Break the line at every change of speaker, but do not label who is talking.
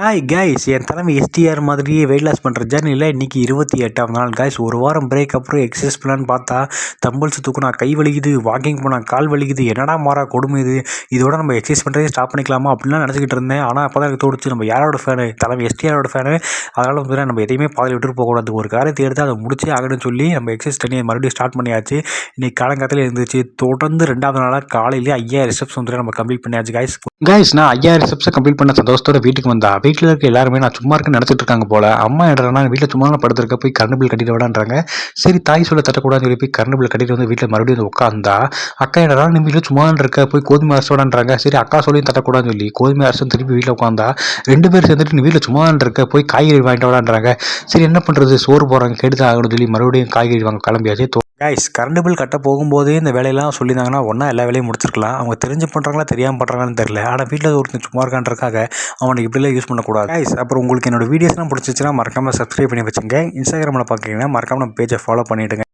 Hi guys, என் தலைமை STR மாதிரியே weight loss பண்ணுற ஜர்னியில் இன்றைக்கி 28ஆம் நாள் கைஸ். ஒரு வாரம் பிரேக் அப்புறம் எக்ஸசைஸ் பிளான் பார்த்தா தம்பிள்ஸ் தூக்குனா கை வலிக்குது, வாக்கிங் போனால் கால் வலிக்குது, என்னடா மாறா கொடுமை இது. இதோட நம்ம எக்ஸசைஸ் பண்ணுறதே ஸ்டாப் பண்ணிக்கலாமா அப்படின்லாம் நினச்சிக்கிட்டு இருந்தேன். ஆனால் அப்போ தான் எனக்கு தோணுச்சு, நம்ம யாரோட ஃபேனு, தலைமை எஸ்டிஆரோட ஃபேனு. அதனால் வந்து நம்ம எதையுமே பாதையில் விட்டுட்டு போகக்கூடாது, ஒரு காரியத்தை எடுத்து அதை முடிச்சே ஆகணும்னு சொல்லி நம்ம எக்ஸசைஸ் தனியாக மறுபடியும் ஸ்டார்ட் பண்ணியாச்சு. இன்றைக்கி காலங்காலத்தில் இருந்துச்சு. தொடர்ந்து 2வது நாளாக காலையிலேயே 5000 ஸ்டெப்ஸ் வந்து நம்ம கம்ப்ளீட் பண்ணியாச்சு கைஸ். நான் 5000 ஸ்டெப்ஸை கம்ப்ளீட் பண்ண சந்தோஷத்தோட வீட்டுக்கு வந்தா வீட்டில் இருக்க எல்லாருமே நான் சும்மா இருக்குன்னு நினச்சிட்டு இருக்காங்க போல. அம்மா என்னடா வீட்டில் சும்மா படுத்திருக்க, போய் கரண்ட் பில் கட்டிட்டு விடான்றாங்க. சரி, தாய் சொல்ல தட்டக்கூடாதுன்னு சொல்லி போய் கரண்ட் பில் கட்டிட்டு வந்து வீட்டில் மறுபடியும் வந்து உட்காந்தா அக்கா என்னடா நீ வீட்டில் சும்மா இருக்க, போய் கோதுமை அரசு விடான்றாங்க. சரி, அக்கா சொல்லியும் தட்டக்கூடாதுன்னு சொல்லி கோதுமை அரசு திருப்பி வீட்டில் உட்காந்தா 2 பேர் சேர்ந்துட்டு நீ வீட்டில் சும்மா இருக்க, போய் காய்கறி வாங்கிட்டு விடான்றாங்க. சரி, என்ன பண்ணுறது, சோறு போகிறாங்க, கெடுத்து ஆகணும்னு சொல்லி மறுபடியும் காய்கறி வாங்க கிளம்பியாச்சு. கைஸ், கரண்ட் பில் கட்ட போகும்போதே இந்த வேலையெல்லாம் சொல்லியிருந்தாங்கன்னா ஒன்றா எல்லா வேலையும் முடிச்சிருக்கலாம். அவங்க தெரிஞ்சு பண்ணுறாங்களா தெரியாமல் பண்ணுறாங்கன்னு தெரியல. ஆனால் வீட்டில் ஒருத்தன் சும்மா இருக்கான்றக்காக அவனை இப்படிலாம் யூஸ் பண்ணக்கூடாது கைஸ். அப்புறம் உங்களுக்கு என்னோட வீடியோஸ்லாம் பிடிச்சிச்சுன்னா மறக்காமல் சப்ஸ்கிரைப் பண்ணி வச்சுங்க. இன்ஸ்டாகிராமில் பார்க்குறீங்கன்னா மறக்காமல் நம்ம பேஜை ஃபாலோ பண்ணிவிடுங்க.